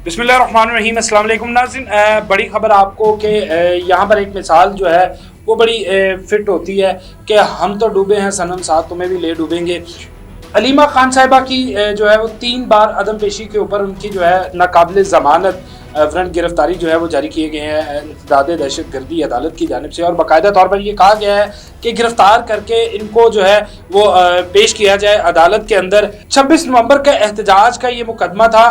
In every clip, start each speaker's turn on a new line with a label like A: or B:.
A: बिस्मिल्लाहिर्रहमानिर्रहीम। अस्सलाम वालेकुम नाज़रीन, बड़ी ख़बर आपको कि यहाँ पर एक मिसाल जो है वो बड़ी फिट होती है कि हम तो डूबे हैं सनम, साथ तुम्हें भी ले डूबेंगे। अलीमा खान साहिबा की जो है वो 3 बार अदम पेशी के ऊपर उनकी जो है नाकाबिल ज़मानत वारंट गिरफ्तारी जो है वो जारी किए गए हैं इंसदाद दहशतगर्दी अदालत की जानिब से, और बाकायदा तौर पर ये कहा गया है कि गिरफ्तार करके इनको जो है वो पेश किया जाए अदालत के अंदर। 26 नवंबर का एहतजाज का ये मुकदमा था।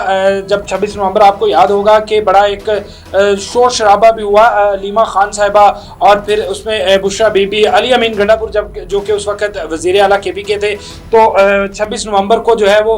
A: जब 26 नवंबर आपको याद होगा कि बड़ा एक शोर शराबा भी हुआ अलीमा खान साहिबा और फिर उसमें बुशरा बीबी, अली अमीन गंडापुर जब जो कि उस वक्त वज़ीर आला के पी के थे, तो 26 नवंबर को जो है वो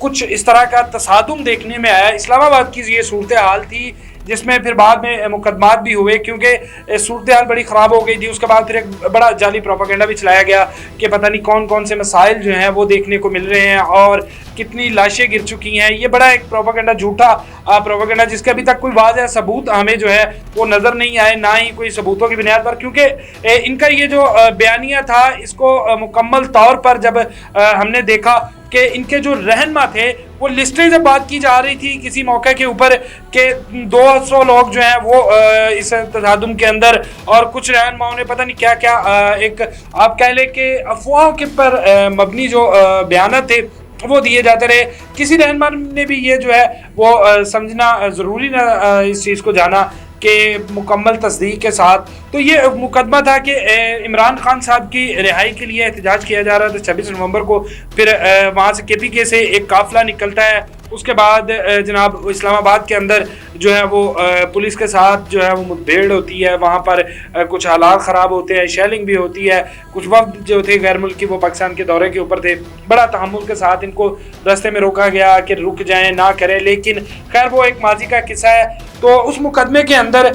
A: कुछ इस तरह का तसादुम देखने में आया। इस्लामाबाद की ये सूरत हाल थी जिसमें फिर बाद में मुकदमात भी हुए क्योंकि सूरत हाल बड़ी ख़राब हो गई थी। उसके बाद फिर एक बड़ा जाली प्रोपेगेंडा भी चलाया गया कि पता नहीं कौन कौन से मसाइल जो हैं वो देखने को मिल रहे हैं और कितनी लाशें गिर चुकी हैं। ये बड़ा एक प्रोपेगेंडा, झूठा प्रोपेगेंडा, जिसके अभी तक कोई वाज़ह सबूत हमें जो है वो नज़र नहीं आए, ना ही कोई सबूतों की बुनियाद पर, क्योंकि इनका ये जो बयानिया था इसको मुकम्मल तौर पर जब हमने देखा कि इनके जो रहनमा थे वो लिस्टें जब बात की जा रही थी किसी मौके के ऊपर कि 200 लोग जो हैं वो इस तसादुम के अंदर, और कुछ रहनुमाओं ने पता नहीं क्या क्या एक आप कह लें कि अफवाह के पर मबनी जो बयान थे वो दिए जाते रहे। किसी रहनुमा ने भी ये जो है वो समझना ज़रूरी ना इस चीज़ को जाना कि मुकम्मल तस्दीक के साथ, तो ये मुकदमा था कि इमरान खान साहब की रिहाई के लिए एहतजाज किया जा रहा था 26 नवंबर को। फिर वहाँ से KPK से एक काफ़िला निकलता है। उसके बाद जनाब इस्लामाबाद के अंदर जो है वो पुलिस के साथ जो है वो मुठभेड़ होती है। वहाँ पर कुछ हालात ख़राब होते हैं, शेलिंग भी होती है। कुछ वक्त जो थे गैर मुल्की वो पाकिस्तान के दौरे के ऊपर थे। बड़ा तहम्मुल के साथ इनको रास्ते में रोका गया कि रुक जाएं, ना करें, लेकिन खैर वो एक माजी का किस्सा है। तो उस मुकदमे के अंदर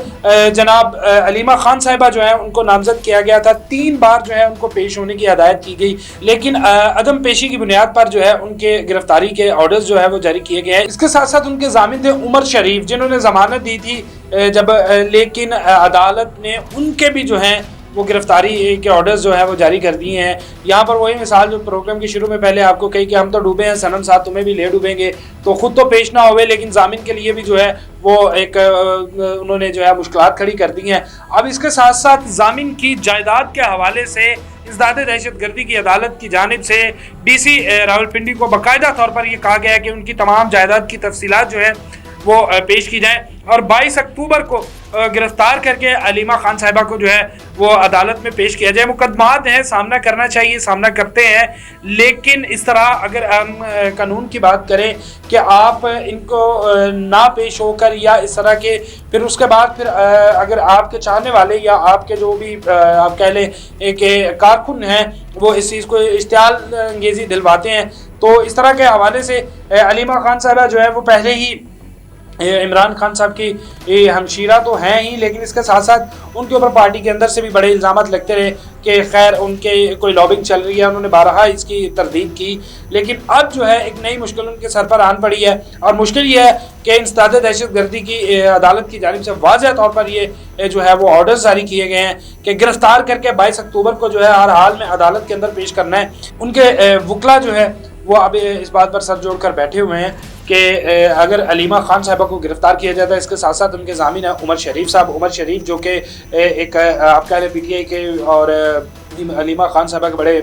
A: जनाब अलीमा खान साहिबा जो है उनको नामजद किया गया था। 3 बार जो है उनको पेश होने की हदायत की गई, लेकिन अदम पेशी की बुनियाद पर जो है उनके गिरफ्तारी के ऑर्डर्स जो है वो जारी किए गए हैं। इसके साथ साथ उनके जामिन थे उमर शरीफ, जिन्होंने जमानत दी थी जब लेकिन अदालत ने उनके भी जो हैं वो गिरफ्तारी के ऑर्डर्स जो है वो जारी कर दिए हैं। यहाँ पर वही मिसाल जो प्रोग्राम के शुरू में पहले आपको कही कि हम तो डूबे हैं सनम, साथ तुम्हें भी ले डूबेंगे, तो खुद तो पेश ना होवे लेकिन जामिन के लिए भी जो है वो एक उन्होंने जो है मुश्किलात खड़ी कर दी हैं। अब इसके साथ साथ जामिन की जायदाद के हवाले से इंसदाद दहशतगर्दी की अदालत की जानिब से DC रावलपिंडी को बाकायदा तौर पर यह कहा गया है कि उनकी तमाम जायदाद की तफसीलात जो है वो पेश की जाएँ और 22 अक्टूबर को गिरफ्तार करके अलीमा खान साहिबा को जो है वो अदालत में पेश किया जाए। मुकदमात हैं, सामना करना चाहिए, सामना करते हैं, लेकिन इस तरह अगर हम कानून की बात करें कि आप इनको ना पेश होकर या इस तरह के फिर उसके बाद फिर अगर आपके चाहने वाले या आपके जो भी आप कह लें एक कारकुन हैं वो इस चीज़ को इश्तियाल अंगेज़ी दिलवाते हैं, तो इस तरह के हवाले से अलीमा खान साहिबा जो है वो पहले ही इमरान खान साहब की हमशीरा तो हैं ही, लेकिन इसके साथ साथ उनके ऊपर पार्टी के अंदर से भी बड़े इल्ज़ामात लगते रहे कि खैर उनके कोई लॉबिंग चल रही है। उन्होंने बारहा इसकी तरदीद की, लेकिन अब जो है एक नई मुश्किल उनके सर पर आन पड़ी है, और मुश्किल ये है कि इंसदाद दहशतगर्दी की अदालत की जानिब से वाज़ह तौर पर ये जो है वो ऑर्डर्स जारी किए गए हैं कि गिरफ्तार करके 22 अक्टूबर को जो है हर हाल में अदालत के अंदर पेश करना है। उनके वकला जो है वो अब इस बात पर सर जोड़ कर बैठे हुए हैं कि अगर अलीमा खान साहिबा को गिरफ्तार किया जाता है, इसके साथ साथ उनके ज़ामिन है उमर शरीफ साहब। उमर शरीफ जो कि एक आप कह लें PTI के और अलीमा खान साहिबा के बड़े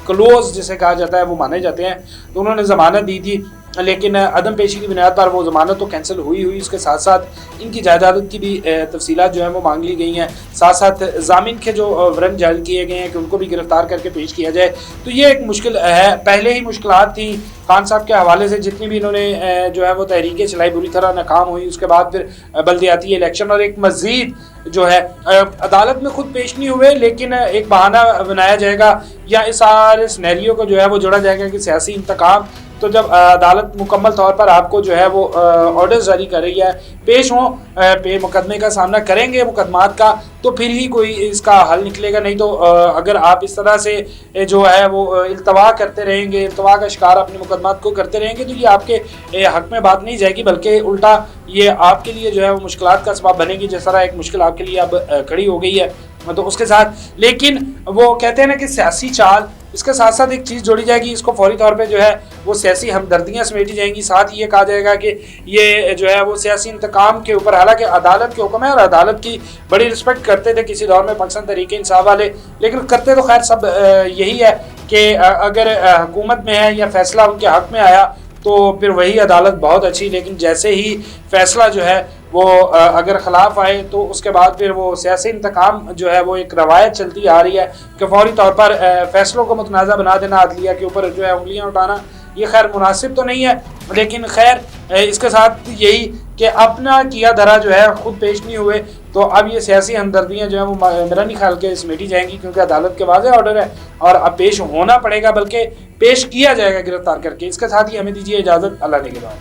A: क्लोज जिसे कहा जाता है वो माने जाते हैं, तो उन्होंने ज़मानत दी थी, लेकिन अदम पेशी की बुनियाद पर वो ज़मानत तो कैंसिल हुई। इसके साथ साथ इनकी जायदाद की भी तफसीलात जो है वो मांग ली गई हैं। साथ साथ ज़ामिन के जो वारंट जारी किए गए हैं कि उनको भी गिरफ्तार करके पेश किया जाए, तो ये एक मुश्किल है। पहले ही मुश्किलात थी खान साहब के हवाले से, जितनी भी इन्होंने जो है वो तहरीकें चलाई बुरी तरह नाकाम हुई। उसके बाद फिर बल्दियाती इलेक्शन और एक मज़ीद जो है अदालत में खुद पेश नहीं हुए, लेकिन एक बहाना बनाया जाएगा या इस सारे सिनेरियो को जो है वो जोड़ा जाएगा कि सियासी इंतकाम। तो जब अदालत मुकम्मल तौर पर आपको जो है वो ऑर्डर्स जारी कर रही है, पेश हों, मुकदमे का सामना करेंगे मुकदमात का, तो फिर ही कोई इसका हल निकलेगा। नहीं तो अगर आप इस तरह से जो है वो इल्तवा करते रहेंगे, इल्तवा का शिकार अपने मुकदमात को करते रहेंगे, तो ये आपके हक में बात नहीं जाएगी, बल्कि उल्टा ये आपके लिए जो है वो मुश्किलात का सबब बनेगी, जिस तरह एक मुश्किल आपके लिए अब खड़ी हो गई है। तो उसके साथ लेकिन वो कहते हैं ना कि सियासी चाल اس کے ساتھ ساتھ ایک چیز جوڑی جائے گی، اس کو فوری طور پہ جو ہے وہ سیاسی ہمدردیاں سمیٹی جائیں گی، ساتھ یہ کہا جائے گا کہ یہ جو ہے وہ سیاسی انتقام کے اوپر، حالانکہ عدالت کے حکم ہے اور عدالت کی بڑی رسپیکٹ کرتے تھے کسی دور میں پاکستان تحریک انصاف والے، لیکن کرتے تو خیر سب یہی ہے کہ اگر حکومت میں ہے یا فیصلہ ان کے حق میں آیا تو پھر وہی عدالت بہت اچھی، لیکن جیسے ہی فیصلہ جو ہے وہ اگر خلاف آئے تو اس کے بعد پھر وہ سیاسی انتقام جو ہے وہ ایک روایت چلتی آ رہی ہے کہ فوری طور پر فیصلوں کو متنازع بنا دینا، عدلیہ کے اوپر جو ہے انگلیاں اٹھانا، یہ خیر مناسب تو نہیں ہے، لیکن خیر اس کے ساتھ یہی کہ اپنا کیا دھرا جو ہے خود پیش نہیں ہوئے، تو اب یہ سیاسی ہمدردیاں جو ہیں وہ میرا نہیں خیال کہ سمیٹی جائیں گی، کیونکہ عدالت کے واضح آرڈر ہے اور اب پیش ہونا پڑے گا، بلکہ پیش کیا جائے گا گرفتار کر کے۔ اس کے ساتھ ہی ہمیں دیجیے اجازت، اللہ نے کے بعد۔